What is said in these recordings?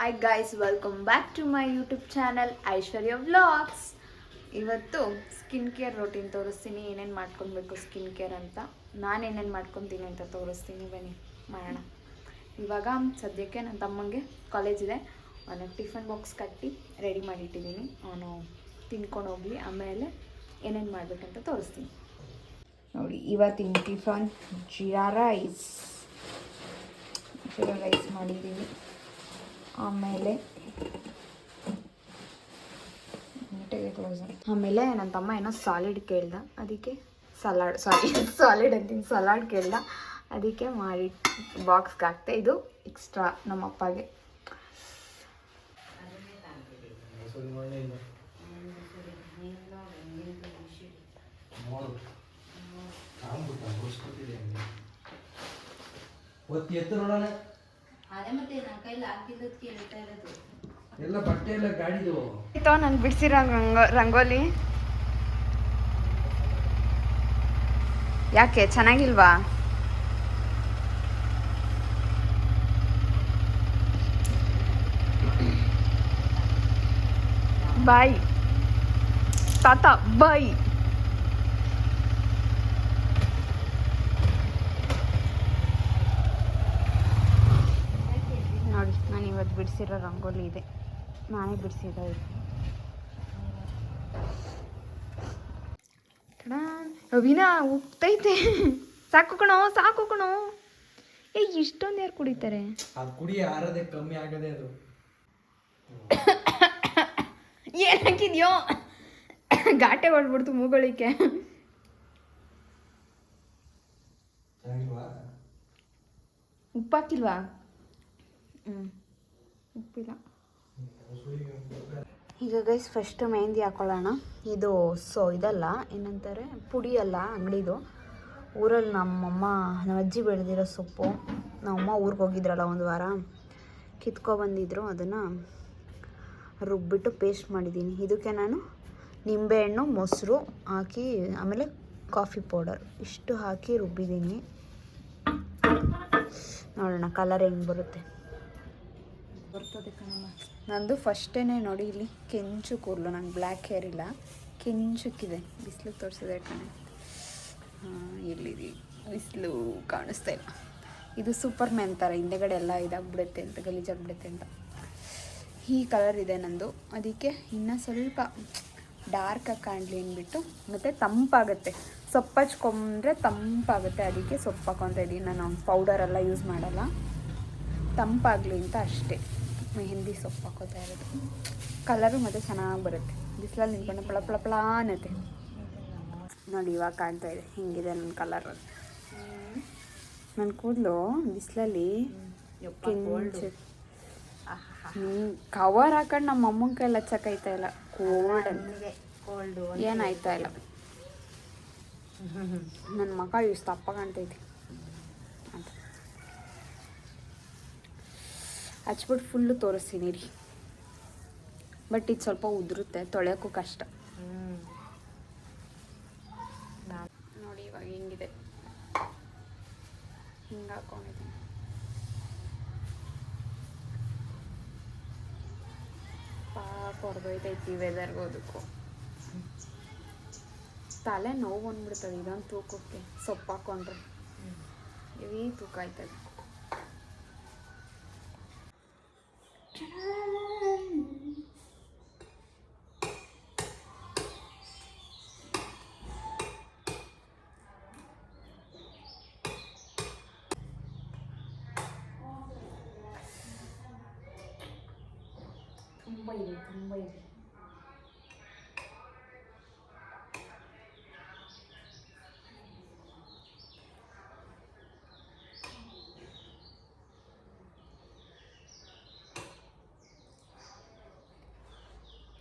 Hi guys, welcome back to my YouTube channel Aishwarya vlogs. ಇವತ್ತು skin care routine ತೋರಿಸ್ತೀನಿ, ಏನೇನು ಮಾಡ್ಕೊಬೇಕು ಸ್ಕಿನ್ ಕೇರ್ ಅಂತ. ನಾನು ಏನೇನು ಮಾಡ್ಕೊತೀನಿ ಅಂತ ತೋರಿಸ್ತೀನಿ, ಬನ್ನಿ ಮಾಡೋಣ. ಇವಾಗ ಸದ್ಯಕ್ಕೆ ನನ್ನ ತಮ್ಮಂಗೆ ಕಾಲೇಜ್ ಇದೆ, ಅವನಿಗೆ ಟಿಫನ್ ಬಾಕ್ಸ್ ಕಟ್ಟಿ ರೆಡಿ ಮಾಡಿಟ್ಟಿದ್ದೀನಿ. ಅವನು ತಿನ್ಕೊಂಡು ಹೋಗಲಿ, ಆಮೇಲೆ ಏನೇನು ಮಾಡಬೇಕಂತ ತೋರಿಸ್ತೀನಿ. ನೋಡಿ, ಇವತ್ತಿನ ಟಿಫನ್ ಜೀರಾ ರೈಸ್ ಮಾಡಿದ್ದೀನಿ. ಆಮೇಲೆ ನನ್ನ ತಮ್ಮ ಏನೋ ಸಾಲಿಡ್ ಕೇಳ್ದ, ಅದಕ್ಕೆ ಸಾಲಿಡ್ ಅಂತೀನಿ, ಸಲಾಡ್ ಕೇಳ್ದ, ಅದಕ್ಕೆ ಮಾಡಿ ಬಾಕ್ಸ್ಗೆ ಹಾಕ್ತೆ. ಇದು ಎಕ್ಸ್ಟ್ರಾ ನಮ್ಮ ಅಪ್ಪಗೆ. ನಾನು ಬಿಡಿಸಿರೋ ರಂಗೋಲಿ ಯಾಕೆ ಚೆನ್ನಾಗಿಲ್ವಾ? ಬಾಯ್ ತಾತ, ಬಾಯ್. ನೋಡಿ, ನಾನು ಇವತ್ತು ಬಿಡಿಸಿರೋ ರಂಗೋಲಿ ಇದೆ, ನಾನೇ ಬಿಡಿಸಿರೋ ಇದು. ಅವಿನ ಉಪ್ತೈತೆ, ಸಾಕು ಕಣೋ. ಇಷ್ಟೊಂದು ಯಾರು ಕುಡಿತಾರೆ? ಕಮ್ಮಿ ಆಗದೆ ಅದು. ಏನ್ ಹಾಕಿದ್ಯೋ? ಘಾಟೆ ಹೊಡ್ಬಿಡ್ತು ಮೂಗಳಿಕೆ. ಉಪ್ಪಾಕಿಲ್ವಾ? ಉಪ್ಪಿಲ್ಲ. ಈಗ ಗೈಸ್ ಫಸ್ಟ್ ಮೆಹಂದಿ ಹಾಕೊಳ್ಳೋಣ. ಇದು ಇದಲ್ಲ, ಏನಂತಾರೆ, ಪುಡಿ ಅಲ್ಲ, ಅಂಗಡಿದು. ಊರಲ್ಲಿ ನಮ್ಮ ಅಜ್ಜಿ ಬೆಳೆದಿರೋ ಸೊಪ್ಪು. ನಮ್ಮಮ್ಮ ಊರಿಗೆ ಹೋಗಿದ್ರಲ್ಲ ಒಂದು ವಾರ, ಕಿತ್ಕೊಬಂದಿದ್ರು, ಅದನ್ನು ರುಬ್ಬಿಟ್ಟು ಪೇಸ್ಟ್ ಮಾಡಿದ್ದೀನಿ. ಇದಕ್ಕೆ ನಾನು ನಿಂಬೆಹಣ್ಣು, ಮೊಸರು ಹಾಕಿ, ಆಮೇಲೆ ಕಾಫಿ ಪೌಡರ್ ಇಷ್ಟು ಹಾಕಿ ರುಬ್ಬಿದ್ದೀನಿ. ನೋಡೋಣ ಕಲರ್ ಹೆಂಗೆ ಬರುತ್ತೆ. ಬರ್ತದೆ ಕಣಮ್ಮ. ನಂದು ಫಸ್ಟೇ ನೋಡಿ, ಇಲ್ಲಿ ಕೆಂಚು ಕೂದಲು, ನಂಗೆ ಬ್ಲ್ಯಾಕ್ ಹೇರ್ ಇಲ್ಲ, ಕೆಂಚಕ್ಕಿದೆ. ಬಿಸಿಲು ತೋರಿಸಿದೆ ಕಣೆ. ಎಲ್ಲಿದೆ ಬಿಸಿಲು? ಕಾಣಿಸ್ತಾ ಇಲ್ಲ. ಇದು ಸೂಪರ್ ಮ್ಯಾನ್ ಥರ ಹಿಂದೆಗಡೆ ಎಲ್ಲ ಇದಾಗ್ಬಿಡುತ್ತೆ ಅಂತ, ಗಲೀಜಾಗ್ಬಿಡುತ್ತೆ ಅಂತ ಈ ಕಲರ್ ಇದೆ ನಂದು. ಅದಕ್ಕೆ ಇನ್ನೂ ಸ್ವಲ್ಪ ಡಾರ್ಕಾಗಿ ಕಾಣಲಿ ಅಂದ್ಬಿಟ್ಟು, ಮತ್ತು ತಂಪಾಗುತ್ತೆ, ಸೊಪ್ಪು ಹಚ್ಕೊಂಡ್ರೆ ತಂಪಾಗುತ್ತೆ, ಅದಕ್ಕೆ ಸೊಪ್ಪು ಹಾಕೊತಾ ಇದ್ದೀನಿ. ನಾನು ಪೌಡರೆಲ್ಲ ಯೂಸ್ ಮಾಡಲ್ಲ, ತಂಪಾಗಲಿ ಅಂತ ಅಷ್ಟೇ ಮೆಹಂದಿ ಸೊಪ್ಪು ಹಾಕೋತಾ ಇರೋದು. ಕಲರು ಮತ್ತು ಚೆನ್ನಾಗಿ ಬರುತ್ತೆ. ಬಿಸಿಲಲ್ಲಿ ನಿಂತ್ಕೊಂಡು ಪಳ ಅನ್ನತ್ತೆ. ನೋಡಿ, ಇವಾಗ ಕಾಣ್ತಾ ಇದೆ ಹಿಂಗಿದೆ ನನ್ನ ಕಲರ್. ನನ್ನ ಕೂದಲು ಬಿಸಿಲಲ್ಲಿ ಕೆಂಚು. ಕವರ್ ಹಾಕೊಂಡು ನಮ್ಮ ಅಮ್ಮನ ಕೈಲಿ ಹಚ್ಚಕ್ಕಾಯ್ತಾ ಇಲ್ಲ, ಕೋಲ್ಡು ಏನಾಯ್ತಾ ಇಲ್ಲ. ನನ್ನ ಮಗ ಇಷ್ಟು ದಪ್ಪ ಕಾಣ್ತೈತಿ ಅಂತ ಹಚ್ಬಿಟ್ಟು ಫುಲ್ಲು ತೋರಿಸ್ತೀನಿ ರೀ. ಬಟ್ ಇದು ಸ್ವಲ್ಪ ಉದುರುತ್ತೆ, ತೊಳೆಯೋಕ್ಕೂ ಕಷ್ಟ. ನೋಡಿ ಇವಾಗ ಹೆಂಗಿದೆ, ಹಿಂಗೆ ಹಾಕೊಂಡಿದ್ದೀನಿ. ಹೊರದೋಯ್ತೈತಿ ವೆದರ್ಗೆ ಹೋದಕ್ಕೂ. ತಲೆ ನೋವು ಬಂದ್ಬಿಡ್ತದೆ ಇದೊಂದು ತೂಕಕ್ಕೆ ಸೊಪ್ಪು ಹಾಕೊಂಡ್ರೆ. ಹೆವಿ ತೂಕ ಆಯ್ತದೆ. ತುಂಬ ಇದೆ.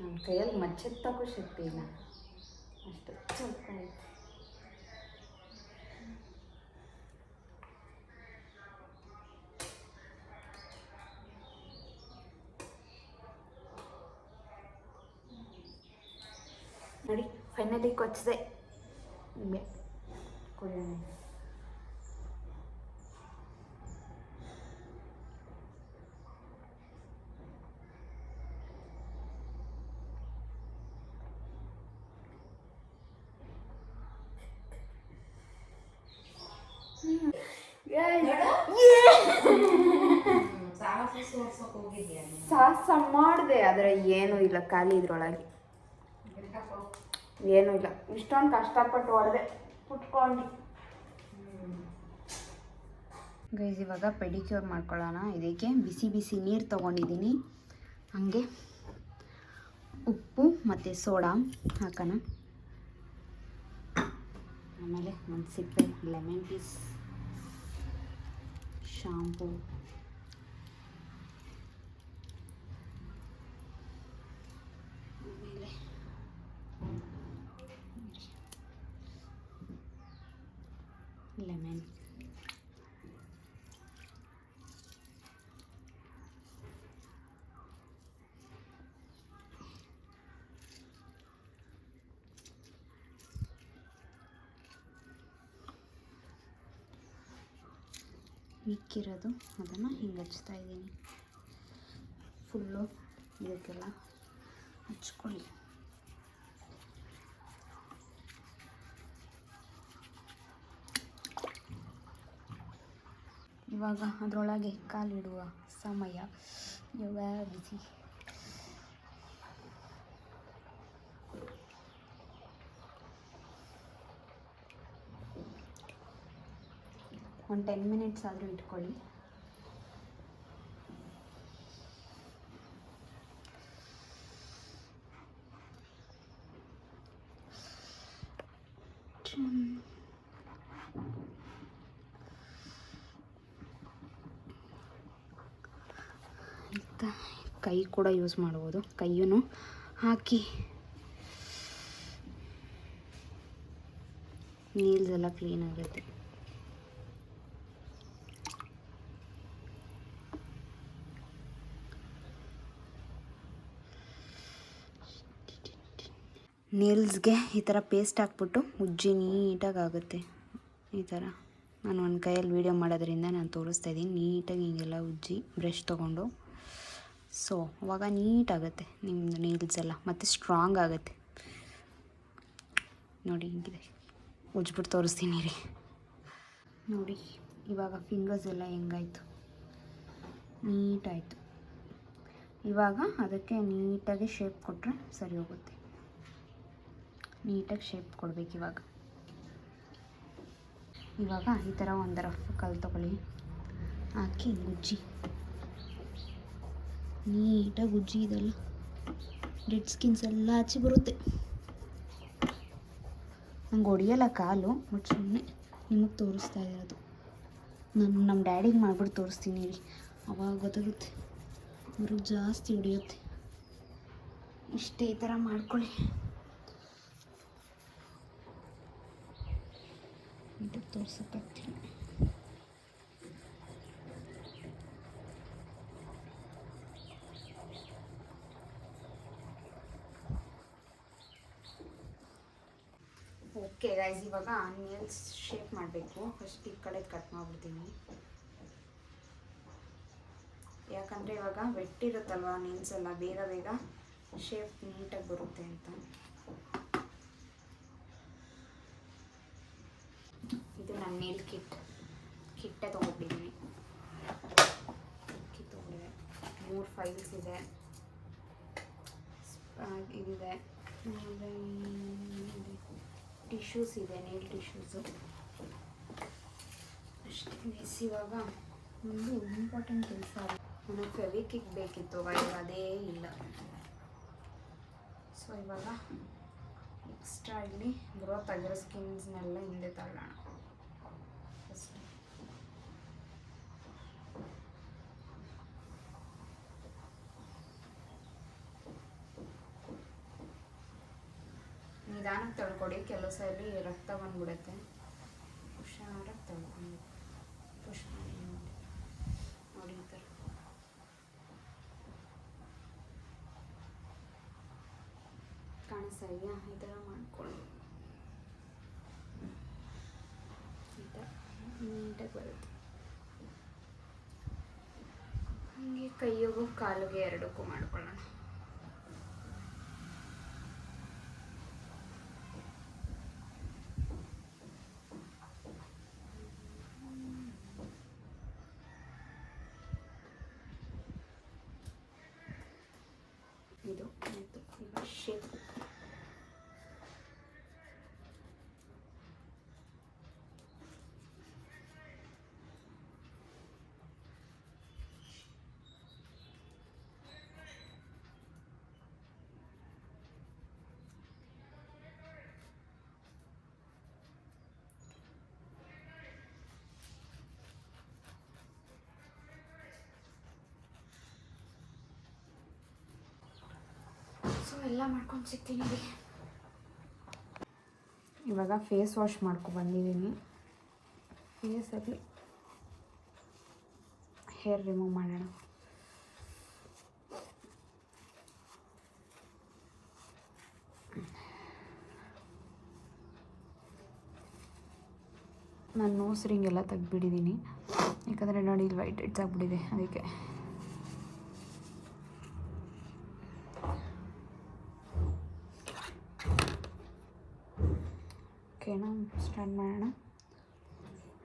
ನನ್ನ ಕೈಯಲ್ಲಿ ಮಚ್ಚೆತ್ತಕ್ಕೂ ಶಕ್ತಿ ಇಲ್ಲ, ಅಷ್ಟು ಸ್ವಲ್ಪ ಐತೆ. ನೋಡಿ, ಫೈನಲಿ ಕೊಚ್ಚಿದೆ. ಹಿಂಗೆ ಕುಡಿಯೋಣ. ಸಾಹಸ ಮಾಡಿದೆ ಆದರೆ ಏನೂ ಇಲ್ಲ, ಖಾಲಿ ಇದ್ರೊಳಗೆ ಏನೂ ಇಲ್ಲ. ಇಷ್ಟೊಂದು ಕಷ್ಟಪಟ್ಟು ಹೊಡೆದೆ ಕುಟ್ಕೊಂಡು. ಗೈಸ್ ಇವಾಗ ಪೆಡಿಕ್ಯೂರ್ ಮಾಡ್ಕೊಳ್ಳೋಣ. ಇದಕ್ಕೆ ಬಿಸಿ ಬಿಸಿ ನೀರು ತೊಗೊಂಡಿದ್ದೀನಿ, ಹಾಗೆ ಉಪ್ಪು ಮತ್ತು ಸೋಡಾ ಹಾಕೋಣ. ಆಮೇಲೆ ಒಂದು ಸಿಪ್ಪೆ ಲೆಮನ್ ಪೀಸ್, ಶಾಂಪೂ, ಆಮೇಲೆ ಲೆಮನ್, ಮಿಕ್ಕಿರೋದು ಅದನ್ನು ಹಿಂಗೆ ಹಚ್ತಾ ಇದ್ದೀನಿ. ಫುಲ್ಲು ಇದಕ್ಕೆಲ್ಲ ಹಚ್ಕೊಳ್ಳಿ. ಇವಾಗ ಅದರೊಳಗೆ ಕಾಲಿಡುವ ಸಮಯ. ಬಿಸಿ ಒಂದು 10 ಮಿನಿಟ್ಸ್ ಆದರೂ ಇಟ್ಕೊಳ್ಳಿ. ಕೈ ಕೂಡ ಯೂಸ್ ಮಾಡ್ಬೋದು, ಕೈಯನ್ನು ಹಾಕಿ ನೀಲ್ಸ್ ಎಲ್ಲ ಕ್ಲೀನ್ ಆಗುತ್ತೆ. ನೇಲ್ಸ್ಗೆ ಈ ಥರ ಪೇಸ್ಟ್ ಹಾಕ್ಬಿಟ್ಟು ಉಜ್ಜಿ ನೀಟಾಗಿ ಆಗುತ್ತೆ. ಈ ಥರ ನಾನು ಒಂದು ಕೈಯಲ್ಲಿ ವೀಡಿಯೋ ಮಾಡೋದ್ರಿಂದ ನಾನು ತೋರಿಸ್ತಾ ಇದ್ದೀನಿ. ನೀಟಾಗಿ ಹಿಂಗೆಲ್ಲ ಉಜ್ಜಿ ಬ್ರಷ್ ತೊಗೊಂಡು, ಸೊ ಅವಾಗ ನೀಟಾಗುತ್ತೆ ನಿಮ್ಮದು ನೇಲ್ಸ್ ಎಲ್ಲ, ಮತ್ತು ಸ್ಟ್ರಾಂಗ್ ಆಗುತ್ತೆ. ನೋಡಿ ಹಿಂಗಿದೆ, ಉಜ್ಜಿಬಿಟ್ಟು ತೋರಿಸ್ತೀನಿ ರೀ. ನೋಡಿ ಇವಾಗ ಫಿಂಗರ್ಸ್ ಎಲ್ಲ ಹೆಂಗಾಯ್ತು, ನೀಟಾಯಿತು. ಇವಾಗ ಅದಕ್ಕೆ ನೀಟಾಗಿ ಶೇಪ್ ಕೊಟ್ಟರೆ ಸರಿ ಹೋಗುತ್ತೆ. ನೀಟಾಗಿ ಶೇಪ್ ಕೊಡಬೇಕು. ಇವಾಗ ಈ ಥರ ಒಂದು ರಫ್ ಕಲ್ಲು ತೊಗೊಳ್ಳಿ, ಹಾಕಿ ಗುಜ್ಜಿ, ನೀಟಾಗಿ ಗುಜ್ಜಿ. ಇದೆಲ್ಲ ಡೆಡ್ ಸ್ಕಿನ್ಸ್ ಎಲ್ಲ ಆಚೆ ಬರುತ್ತೆ. ನಂಗೆ ಹೊಡಿಯಲ್ಲ ಕಾಲು, ಬಟ್ ಸುಮ್ಮನೆ ನಿಮಗೆ ತೋರಿಸ್ತಾ ಇರೋದು. ನಮ್ಮ ಡ್ಯಾಡಿಗೆ ಮಾಡ್ಬಿಟ್ಟು ತೋರಿಸ್ತೀನಿ ರೀ, ಅವಾಗ ಗೊತ್ತಾಗುತ್ತೆ. ಅವ್ರಿಗೆ ಜಾಸ್ತಿ ಹೊಡಿಯುತ್ತೆ. ಇಷ್ಟೇ, ಈ ಥರ ಮಾಡ್ಕೊಳ್ಳಿ. ಇದು ತೋರ್ಸೋಕ್ಕಾಗ್ತಿಲ್ಲ. ಓಕೆ ಗೈಸ್, ಇವಾಗ ನೇಲ್ಸ್ ಶೇಪ್ ಮಾಡಬೇಕು. ಫಸ್ಟ್ ಈ ಕಡೆ ಕಟ್ ಮಾಡಿಬಿಡ್ತೀನಿ, ಯಾಕಂದರೆ ಇವಾಗ ವೆಟ್ಟಿರುತ್ತಲ್ವ ನೇಲ್ಸ್ ಎಲ್ಲ, ಬೇಗ ಬೇಗ ಶೇಪ್ ನೀಟಾಗಿ ಬರುತ್ತೆ ಅಂತ. ಇದು ನನ್ನ ನೇಲ್ ಕಿಟ್ಟೆ ತೊಗೊಂಡಿದ್ದೀನಿ. ಕಿಟ್ ತೊಗೊಂಡಿದೆ. 3 ಫೈಲ್ಸ್ ಇದೆ, ಇದಿದೆ, ಟಿಶ್ಯೂಸ್ ಇದೆ, ನೇಲ್ ಟಿಶ್ಯೂಸು ಅಷ್ಟೇ. ಇವಾಗ ಒಂದು ಇಂಪಾರ್ಟೆಂಟ್ ಕೆಲಸ, ನನಗೆ ಫೆವಿಕ್ವಿಕ್ ಬೇಕಿತ್ತು, ಅದೇ ಇಲ್ಲ. ಸೊ ಇವಾಗ ಎಕ್ಸ್ಟ್ರಾ ಇಲ್ಲಿ ಗ್ರೋತ್ ಆಗಿರೋ ಸ್ಕಿನ್ಸ್ನೆಲ್ಲ ಹಿಂದೆ ತಳ್ಳೋಣ. ಫಸ್ಟ್ ನಿಧಾನಕ್ಕೆ ತಳ್ಕೊಡಿ, ಕೆಲವು ಸಲ ರಕ್ತ ಬಂದ್ಬಿಡುತ್ತೆ. ಹುಷಾರಾಗಿ ತಳ್ಕೊಂಡು ಪುಷ್ ಮಾಡಿ. ನೋಡಿ ಈ ಥರ ಕಾಣಿಸ್ತಾ ಇದೆಯಾ? ಈ ಥರ ಮಾಡ್ಕೊಳ್ಳಿ. ಈ ಥರ ನೀಟಾಗಿ ಬರುತ್ತೆ. ಹೀಗೆ ಕೈಯಿಗೂ ಕಾಲಿಗೆ ಎರಡಕ್ಕೂ ಮಾಡ್ಕೊಳ್ಳೋಣ. ಎಲ್ಲ ಮಾಡ್ಕೊಂಡು ಸಿಗ್ತೀನಿ ರೀ. ಇವಾಗ ಫೇಸ್ ವಾಶ್ ಬಂದಿದ್ದೀನಿ. ಫೇಸಲ್ಲಿ ಹೇರ್ ರಿಮೂವ್ ಮಾಡೋಣ. ನಾನು ನೋಸ್ ರಿಂಗ್ ಎಲ್ಲ ತೆಗ್ದುಬಿಟ್ಟಿದ್ದೀನಿ, ಯಾಕಂದರೆ ನೋಡಿ ಇಲ್ಲಿ ವೈಟ್ ಹೆಡ್ಸ್ ಆಗಿಬಿಟ್ಟಿದೆ, ಅದಕ್ಕೆ. ಓಕೆನಾ, ಸ್ಟಾರ್ಟ್ ಮಾಡೋಣ.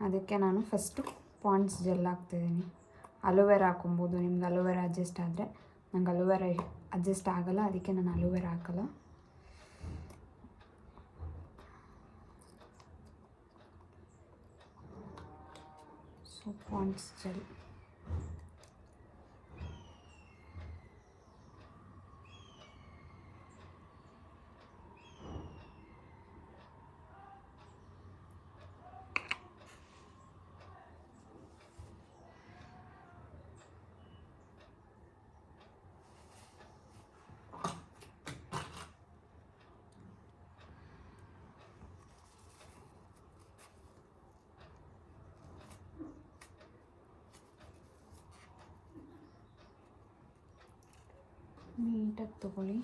ಅದಕ್ಕೆ ನಾನು ಫಸ್ಟು ಪಾಂಡ್ಸ್ ಜೆಲ್ ಹಾಕ್ತಿದ್ದೀನಿ. ಅಲೋವೆರಾ ಹಾಕೊಬೋದು, ನಿಮ್ಗೆ ಅಲೋವೆರಾ ಅಡ್ಜಸ್ಟ್ ಆದರೆ. ನಂಗೆ ಅಲೋವೆರಾ ಅಡ್ಜಸ್ಟ್ ಆಗೋಲ್ಲ, ಅದಕ್ಕೆ ನಾನು ಅಲೋವೆರಾ ಹಾಕಲ್ಲ. ಸೊ ಪಾಂಡ್ಸ್ ಜೆಲ್ ನೀಟಾಗಿ ತಗೊಳ್ಳಿ.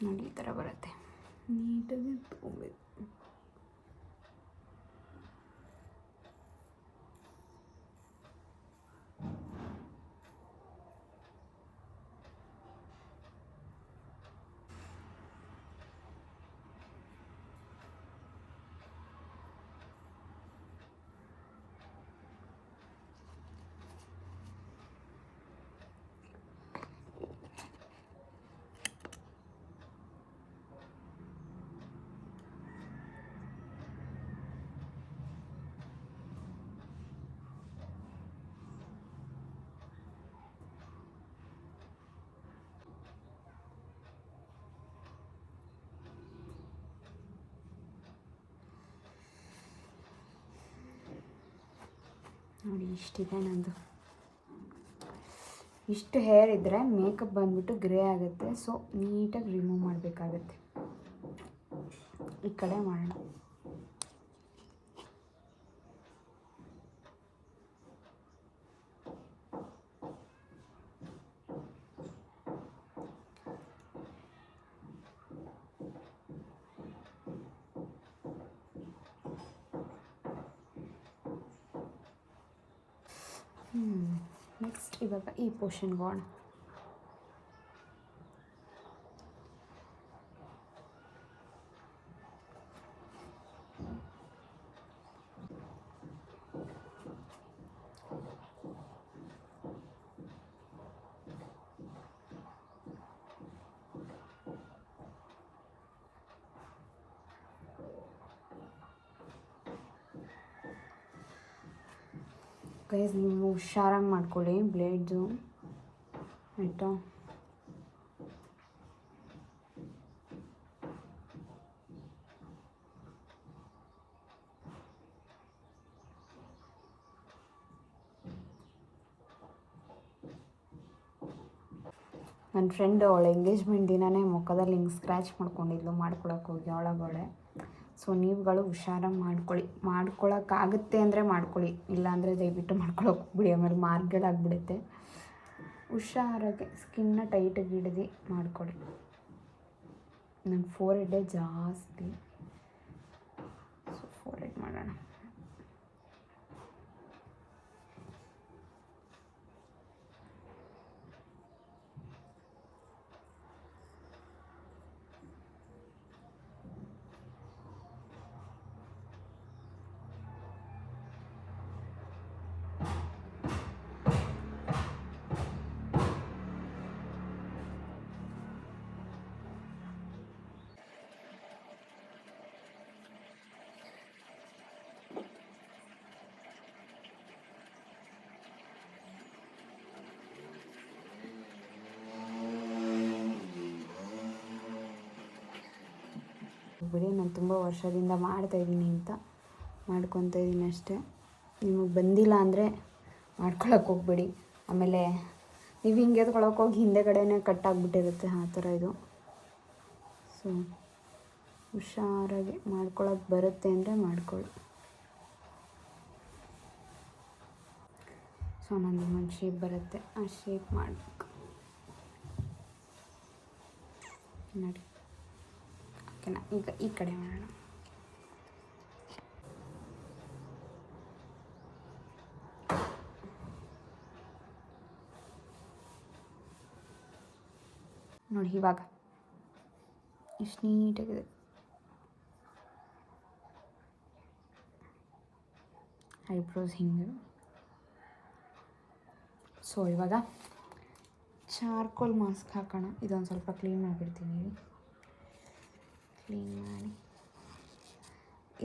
ನೋಡಿ ಈ ಥರ ಬರುತ್ತೆ, ನೀಟಾಗಿ ತಗೊಳ್ಬೇಕು. ನೋಡಿ ಇಷ್ಟಿದೆ ನಂದು. ಇಷ್ಟು ಹೇರ್ ಇದ್ದರೆ ಮೇಕಪ್ ಬಂದ್ಬಿಟ್ಟು ಗ್ರೇ ಆಗುತ್ತೆ. ಸೊ ನೀಟಾಗಿ ರಿಮೂವ್ ಮಾಡಬೇಕಾಗತ್ತೆ. ಈ ಕಡೆ ಮಾಡೋಣ. ನೆಕ್ಸ್ಟ್ ಇವಾಗ ಈ ಪೋರ್ಷನ್ಗೆ ಹೋಗೋಣ. ಗೈಸ್, ನೀವು ಹುಷಾರಾಗಿ ಮಾಡ್ಕೊಳ್ಳಿ ಬ್ಲೇಡ್ಸು, ಆಯಿತಾ? ನನ್ನ ಫ್ರೆಂಡ್ ಅವಳ ಎಂಗೇಜ್ಮೆಂಟ್ ದಿನವೇ ಮುಖದಲ್ಲಿ ಹಿಂಗೆ ಸ್ಕ್ರ್ಯಾಚ್ ಮಾಡ್ಕೊಂಡಿದ್ಲು, ಮಾಡ್ಕೊಳಕ್ಕೆ ಹೋಗಿ ಒಳಗಡೆ. ಸೊ ನೀವುಗಳು ಹುಷಾರಾಗಿ ಮಾಡ್ಕೊಳಕ್ಕಾಗುತ್ತೆ ಅಂದರೆ ಮಾಡ್ಕೊಳ್ಳಿ, ಇಲ್ಲಾಂದರೆ ದಯವಿಟ್ಟು ಮಾಡ್ಕೊಳಕ್ಕೆ ಹೋಗ್ಬಿಡಿ, ಆಮೇಲೆ ಮಾರ್ಗಗಳಾಗ್ಬಿಡುತ್ತೆ. ಹುಷಾರಾಗಿ ಸ್ಕಿನ್ನ ಟೈಟಾಗಿ ಹಿಡ್ದು ಮಾಡ್ಕೊಳ್ಳಿ. ನಂಗೆ ಫೋರ್ ಹೆಡ್ಡೇ ಜಾಸ್ತಿ, ಸೊ ಫೋರ್ ಹೆಡ್ ಮಾಡೋಣ. ಹೋಗ್ಬೇಡಿ. ನಾನು ತುಂಬ ವರ್ಷದಿಂದ ಮಾಡ್ತಾಯಿದ್ದೀನಿ ಅಂತ ಮಾಡ್ಕೊತಾ ಇದ್ದೀನಿ ಅಷ್ಟೇ. ನಿಮಗೆ ಬಂದಿಲ್ಲ ಅಂದರೆ ಮಾಡ್ಕೊಳಕ್ಕೆ ಹೋಗ್ಬೇಡಿ. ಆಮೇಲೆ ನೀವು ಹಿಂಗೆ ಎತ್ಕೊಳಕ್ಕೆ ಹೋಗಿ ಹಿಂದೆಗಡೆನೇ ಕಟ್ಟಾಗ್ಬಿಟ್ಟಿರುತ್ತೆ ಆ ಥರ ಇದು. ಸೊ ಹುಷಾರಾಗಿ ಮಾಡ್ಕೊಳಕ್ಕೆ ಬರುತ್ತೆ ಅಂದರೆ ಮಾಡ್ಕೊಳ್ಳಿ. ಸೊ ನಂದು ಒಂದು ಶೇಪ್ ಬರುತ್ತೆ, ಆ ಶೇಪ್ ಮಾಡಬೇಕು ನೋಡಿ. ಓಕೆನಾ? ಈಗ ಈ ಕಡೆ ಮಾಡೋಣ. ನೋಡಿ ಇವಾಗ ಎಷ್ಟು ನೀಟಾಗಿದೆ. ಐಬ್ರೋಸ್ ಹಿಂಗೆ. ಸೊ ಇವಾಗ ಚಾರ್ಕೋಲ್ ಮಾಸ್ಕ್ ಹಾಕೋಣ. ಇದೊಂದು ಸ್ವಲ್ಪ ಕ್ಲೀನ್ ಮಾಡಿಬಿಡ್ತೀನಿ. ಕ್ಲೀನ್ ಮಾಡಿ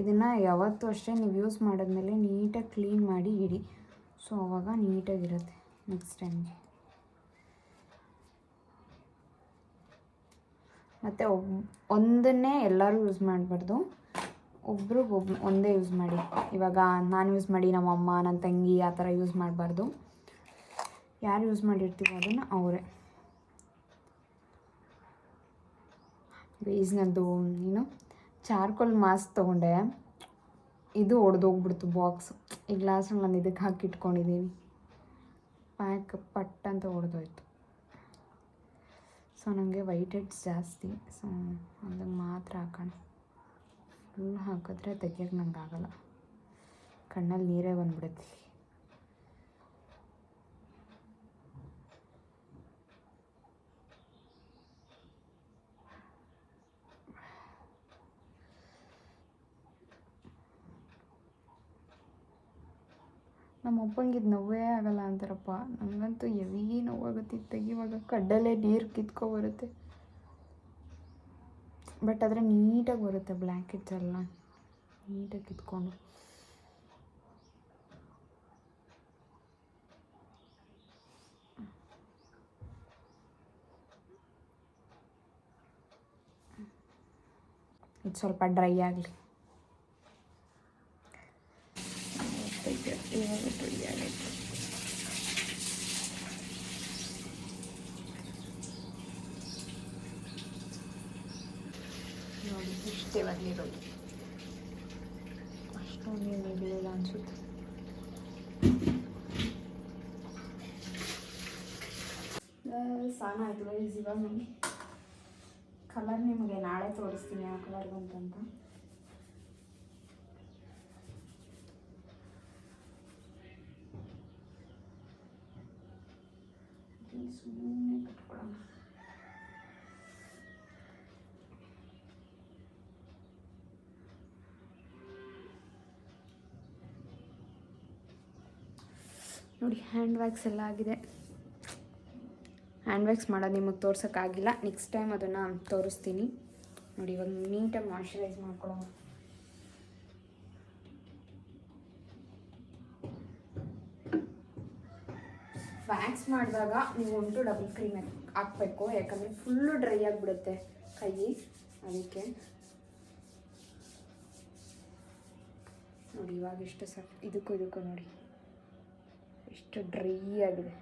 ಇದನ್ನು ಯಾವತ್ತೂ ಅಷ್ಟೇ ನೀವು ಯೂಸ್ ಮಾಡಿದ್ಮೇಲೆ ನೀಟಾಗಿ ಕ್ಲೀನ್ ಮಾಡಿ ಇಡಿ. ಸೊ ಆವಾಗ ನೀಟಾಗಿರುತ್ತೆ ನೆಕ್ಸ್ಟ್ ಟೈಮ್ಗೆ. ಮತ್ತು ಒಂದನ್ನೇ ಎಲ್ಲರೂ ಯೂಸ್ ಮಾಡಬಾರ್ದು, ಒಂದೇ ಯೂಸ್ ಮಾಡಿ. ಇವಾಗ ನಾನು ಯೂಸ್ ಮಾಡಿ ನಮ್ಮ ಅಮ್ಮ, ನನ್ನ ತಂಗಿ ಆ ಥರ ಯೂಸ್ ಮಾಡಬಾರ್ದು. ಯಾರು ಯೂಸ್ ಮಾಡಿರ್ತೀವೋ ಅದನ್ನು ಅವರೇ. ಗೈಸ್ ನಂದು ಚಾರ್ಕೋಲ್ ಮಾಸ್ಕ್ ತೊಗೊಂಡೆ, ಇದು ಒಡೆದೋಗ್ಬಿಡ್ತು ಬಾಕ್ಸ್. ಈ ಗ್ಲಾಸಲ್ಲಿ ನಾನು ಇದಕ್ಕೆ ಹಾಕಿಟ್ಕೊಂಡಿದ್ದೀನಿ, ಪ್ಯಾಕ್ ಪಟ್ ಅಂತ ಒಡೆದೋಯ್ತು. ಸೊ ನನಗೆ ವೈಟ್ ಹೆಡ್ಸ್ ಜಾಸ್ತಿ, ಸೊ ಅದನ್ನು ಮಾತ್ರ ಹಾಕೋಣ. ಫುಲ್ ಹಾಕಿದ್ರೆ ತೆಗಿಯೋಕ್ಕೆ ನಂಗೆ ಆಗೋಲ್ಲ, ಕಣ್ಣಲ್ಲಿ ನೀರೇ ಬಂದ್ಬಿಡುತ್ತೆ. ನಮ್ಮ ಅಪ್ಪಂಗೆ ಇದು ನೋವೇ ಆಗಲ್ಲ ಅಂತಾರಪ್ಪ. ನನಗಂತೂ ಹೆವಿ ನೋವಾಗುತ್ತೆ ಇದು ತೆಗಿವಾಗ, ಕಡ್ಡಲ್ಲೇ ನೀರು ಕಿತ್ಕೊಬರುತ್ತೆ. ಬಟ್ ಆದರೆ ನೀಟಾಗಿ ಬರುತ್ತೆ, ಬ್ಲ್ಯಾಂಕೆಟ್ಸ್ ಎಲ್ಲ ನೀಟಾಗಿ ಕಿತ್ಕೊಂಡು. ಇದು ಸ್ವಲ್ಪ ಡ್ರೈ ಆಗಲಿ. ಇವಾಗ ಡ್ರೈ ಆಗೈತೆ. ನೋಡಿ ಇಷ್ಟೇ ಬರಲಿರೋದು, ಅಷ್ಟೊಂದು ನೀರಿಲ್ಲ ಅನಿಸುತ್ತೆ. ಸ್ನಾನ ಆಯಿತು ಗೈಸ್. ಇವಾಗ ನೋಡಿ ಕಲರ್ ನಿಮಗೆ ನಾಳೆ ತೋರಿಸ್ತೀನಿ ಯಾವ ಕಲರ್ ಬಂತಂತ. ಸುಮ್ಮನೆ ಕಟ್ಕೊಳ್ಳೋಣ. ನೋಡಿ ಹ್ಯಾಂಡ್ ವ್ಯಾಕ್ಸ್ ಎಲ್ಲ ಆಗಿದೆ. ಹ್ಯಾಂಡ್ ವ್ಯಾಕ್ಸ್ ಮಾಡೋದು ನಿಮಗೆ ತೋರ್ಸೋಕ್ಕಾಗಿಲ್ಲ, ನೆಕ್ಸ್ಟ್ ಟೈಮ್ ಅದನ್ನು ತೋರಿಸ್ತೀನಿ. ನೋಡಿ ಇವಾಗ ನೀಟಾಗಿ ಮಾಯ್ಶ್ಚರೈಸ್ ಮಾಡ್ಕೊಳ್ಳೋಣ. ವ್ಯಾಕ್ಸ್ ಮಾಡಿದಾಗ ನೀವು 1 to ಡಬಲ್ ಕ್ರೀಮ್ ಹಾಕಬೇಕು, ಯಾಕಂದರೆ ಫುಲ್ಲು ಡ್ರೈ ಆಗಿಬಿಡುತ್ತೆ ಕೈ. ಅದಕ್ಕೆ ನೋಡಿ ಇವಾಗ ಎಷ್ಟು ಇದಕ್ಕೂ ನೋಡಿ ಎಷ್ಟು ಡ್ರೈ ಆಗಿದೆ.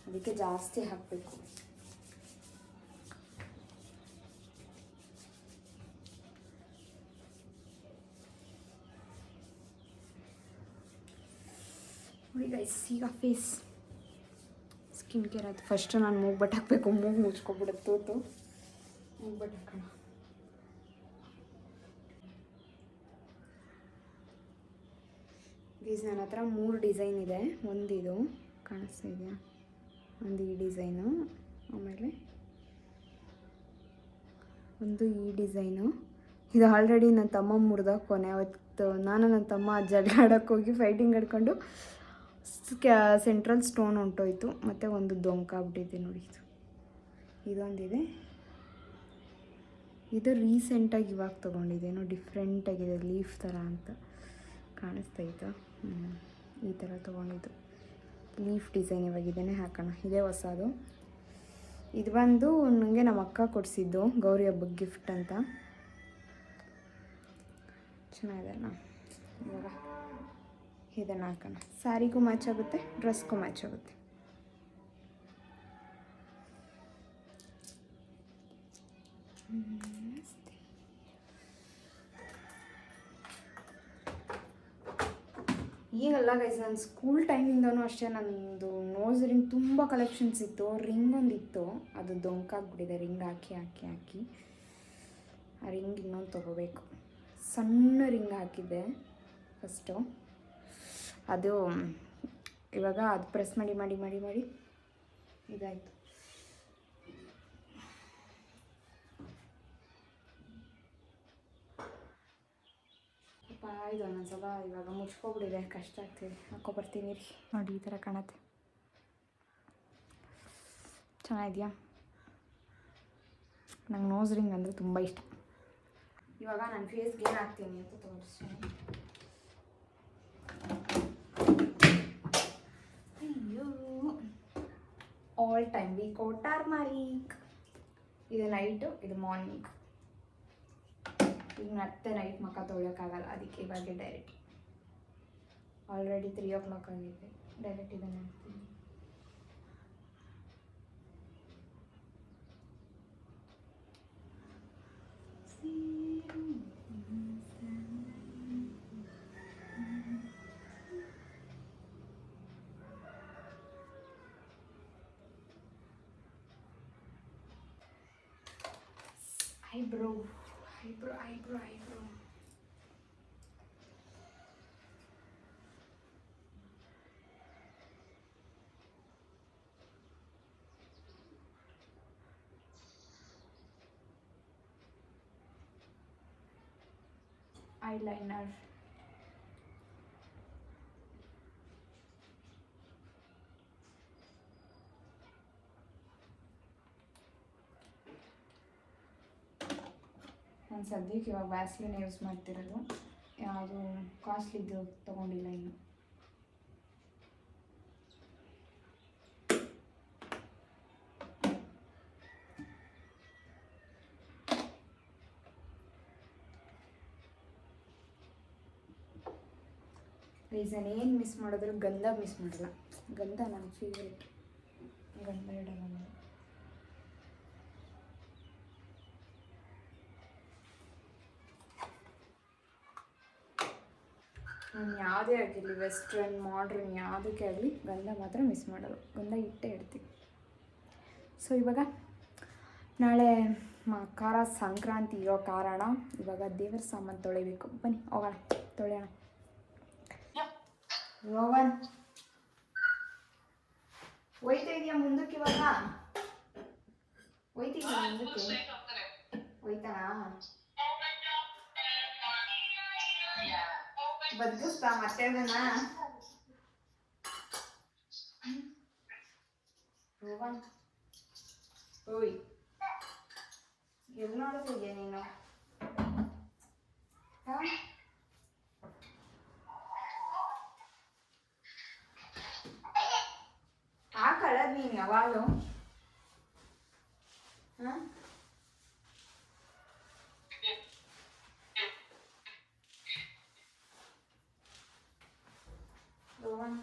ಅದಕ್ಕೆ ಜಾಸ್ತಿ ಹಾಕಬೇಕು. ನೋಡಿ ಗೈಸ್, ಈಗ ಫೇಸ್ ಸ್ಕಿನ್ ಕೇರ್ ಆಯ್ತು. ಫಸ್ಟು ನಾನು ಮೂಗು ಬಟ್ ಹಾಕಬೇಕು, ಮೂಗು ಮುಚ್ಕೊಬಿಡುತ್ತೆ ತೂತು. ಮೂಗು ಬಟ್ ಹಾಕೋಣ. ಗೈಸ್ ನನ್ನ ಹತ್ರ 3 ಡಿಸೈನ್ ಇದೆ. ಒಂದಿದು ಕಾಣಿಸ್ತಾ ಇದೆಯಾ, ಒಂದು ಈ ಡಿಸೈನು, ಆಮೇಲೆ ಒಂದು ಈ ಡಿಸೈನು. ಇದು ಆಲ್ರೆಡಿ ನನ್ನ ತಮ್ಮ ಮುರಿದ ಕೊನೆ. ಅವತ್ತು ನಾನು ನನ್ನ ತಮ್ಮ ಜಗಳ ಆಡೋಕ್ಕೆ ಹೋಗಿ ಫೈಟಿಂಗ್ ಆಡ್ಕೊಂಡು ಸೆಂಟ್ರಲ್ ಸ್ಟೋನ್ ಹೊಂಟೋಯ್ತು. ಮತ್ತು ಒಂದು ದೊಂಕಾಗ್ಬಿಟ್ಟಿದೆ ನೋಡಿ. ಇದೊಂದಿದೆ. ಇದು ರೀಸೆಂಟಾಗಿ ಇವಾಗ ತೊಗೊಂಡಿದ್ದೇನು, ಡಿಫ್ರೆಂಟಾಗಿದೆ, ಲೀಫ್ ಥರ ಅಂತ ಕಾಣಿಸ್ತೈತಾ. ಈ ಥರ ತೊಗೊಂಡಿದ್ದು ಲೀಫ್ ಡಿಸೈನ್. ಇವಾಗ ಇದನ್ನೇ ಹಾಕೋಣ, ಇದೇ ಹೊಸದು. ಇದು ಬಂದು ನನಗೆ ನಮ್ಮ ಅಕ್ಕ ಕೊಡಿಸಿದ್ದು ಗೌರಿ ಹಬ್ಬಕ್ಕೆ ಗಿಫ್ಟ್ ಅಂತ. ಚೆನ್ನಾಗಿದೆನಾ? ಇವಾಗ ಇದನ್ನು ಹಾಕೋಣ. ಸ್ಯಾರಿಗೂ ಮ್ಯಾಚ್ ಆಗುತ್ತೆ, ಡ್ರೆಸ್ಗೂ ಮ್ಯಾಚ್ ಆಗುತ್ತೆ. ಈಗಲ್ಲ ಗೈಸ್, ನನ್ನ ಸ್ಕೂಲ್ ಟೈಮಿಂದನೂ ಅಷ್ಟೇ ನಂದು ನೋಸ್ ರಿಂಗ್ ತುಂಬ ಕಲೆಕ್ಷನ್ಸ್ ಇತ್ತು. ರಿಂಗ್ ಒಂದಿತ್ತು, ಅದು ದೊಂಕಾಗ್ಬಿಟ್ಟಿದೆ. ರಿಂಗ್ ಹಾಕಿ ಹಾಕಿ ಹಾಕಿ ಆ ರಿಂಗ್ ಇನ್ನೊಂದು ತೊಗೋಬೇಕು. ಸಣ್ಣ ರಿಂಗ್ ಹಾಕಿದ್ದೆ ಫಸ್ಟು, ಅದು ಇವಾಗ ಅದು ಪ್ರೆಸ್ ಮಾಡಿ ಮಾಡಿ ಮಾಡಿ ಮಾಡಿ ಇದಾಯಿತು. ಇದು ಒಂದೊಂದ್ಸಲ ಇವಾಗ ಮುಚ್ಕೊಬಿಟ್ಟಿದೆ, ಕಷ್ಟ ಆಗ್ತಿದೆ. ಹಾಕ್ಕೊಬರ್ತೀನಿ ರೀ. ನೋಡಿ ಈ ಥರ ಕಾಣುತ್ತೆ. ಚೆನ್ನಾಗಿದೆಯಾ? ನಂಗೆ ನೋಸ್ ರಿಂಗ್ ಅಂದರೆ ತುಂಬ ಇಷ್ಟ. ಇವಾಗ ನನ್ನ ಫೇಸ್ಗೆ ಏನು ಹಾಕ್ತೀನಿ ಅಂತ ತೋರಿಸ್ತೀನಿ. ಅಯ್ಯೋ, ಆಲ್ ಟೈಮ್ ವಿ ಟರ್ಮರಿಕ್. ಇದು ನೈಟು, ಇದು ಮಾರ್ನಿಂಗ್. ಈಗ ಮತ್ತೆ ನೈಟ್ ಮುಖ ತೊಗೊಳಕ್ಕಾಗಲ್ಲ, ಅದಕ್ಕೆ ಇವಾಗ ಡೈರೆಕ್ಟ್ ಆಲ್ರೆಡಿ 3 o'clock ಆಗಿದೆ. ಡೈರೆಕ್ಟ್ ಇದನ್ನು ಹಾಕ್ತೀನಿ. ಐಬ್ರೋ. ಐಲೈನರ್. ನಾನು ಸದ್ಯಕ್ಕೆ ಇವಾಗ ವ್ಯಾಸ್ಲಿನ್ ಯೂಸ್ ಮಾಡ್ತಿರೋದು. ಯಾವುದು ಕಾಸ್ಟ್ಲಿದ್ದು ತೊಗೊಂಡಿಲ್ಲ ಇನ್ನು. ರೀಸನ್ ಏನು ಮಿಸ್ ಮಾಡಿದ್ರು ಗಂಧ ಮಿಸ್ ಮಾಡಲ್ಲ. ಗಂಧ ನನ್ನ ಫೇವ್ರೇಟ್. ಗಂಧ ಇಡಲ್ಲ ನಾನು. ನಾನು ಯಾವುದೇ ಆಗಿರಲಿ, ವೆಸ್ಟ್ರನ್ ಮಾಡ್ರನ್ ಯಾವುದಕ್ಕೆ ಆಗಲಿ ಗಂಧ ಮಾತ್ರ ಮಿಸ್ ಮಾಡಲ್ಲ. ಗಂಧ ಇಟ್ಟೇ ಇಡ್ತೀನಿ. ಸೊ ಇವಾಗ ನಾಳೆ ಮಕರ ಸಂಕ್ರಾಂತಿ ಇರೋ ಕಾರಣ ಇವಾಗ ದೇವರ ಸಾಮಾನು ತೊಳಿಬೇಕು. ಬನ್ನಿ ಹೋಗೋಣ, ತೊಳೆಯೋಣ. ರೋವನ್ ಹೋಯ್ತಾ ಇದೆಯಾ ಮುಂದಕ್ಕೆ? ಇವಾಗ ಹೋಯ್ತಿದ್ಯಾ ಮುಂದಕ್ಕೆ? ಹೋಯ್ತಾನಾ? ಬದುಕಿಸ್ತಾ ಮತ್ತೆ ಅದನ್ನ? ರೋವನ್ ಓಯ್, ಎಲ್ಲಿ ನೋಡ್ತಿದ್ಯಾ ನೀನು? ಆ ಕಳದ್ ನೀನು ಯಾವಾಗಲೂ ರೋಹನ್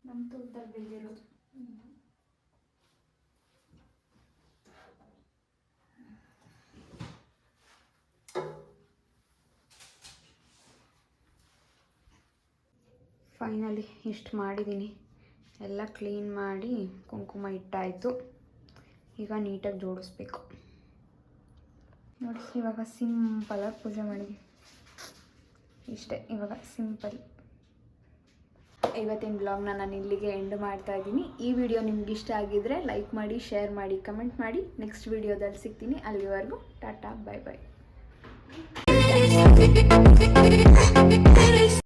ನಮ್ಮ ತೋಟದಲ್ಲಿ ಬೆಳೆದಿರೋದು. ಫೈನಲಿ ಇಷ್ಟು ಮಾಡಿದ್ದೀನಿ. ಎಲ್ಲ ಕ್ಲೀನ್ ಮಾಡಿ ಕುಂಕುಮ ಇಟ್ಟಾಯಿತು. ಈಗ ನೀಟಾಗಿ ಜೋಡಿಸ್ಬೇಕು. ನೋಡಿ, ಇವಾಗ ಸಿಂಪಲಾಗಿ ಪೂಜೆ ಮಾಡಿದ್ವಿ. ಇಷ್ಟೇ, ಇವಾಗ ಸಿಂಪಲ್. ಇವತ್ತಿನ ಬ್ಲಾಗ್ನ ನಾನು ಇಲ್ಲಿಗೆ ಎಂಡ್ ಮಾಡ್ತಾ ಇದ್ದೀನಿ. ಈ ವಿಡಿಯೋ ನಿಮ್ಗೆ ಇಷ್ಟ ಆಗಿದ್ರೆ ಲೈಕ್ ಮಾಡಿ, ಶೇರ್ ಮಾಡಿ, ಕಮೆಂಟ್ ಮಾಡಿ. ನೆಕ್ಸ್ಟ್ ವಿಡಿಯೋದಲ್ಲಿ ಸಿಗ್ತೀನಿ. ಅಲ್ಲಿವರೆಗೂ ಟಾಟಾ, ಬಾಯ್ ಬಾಯ್.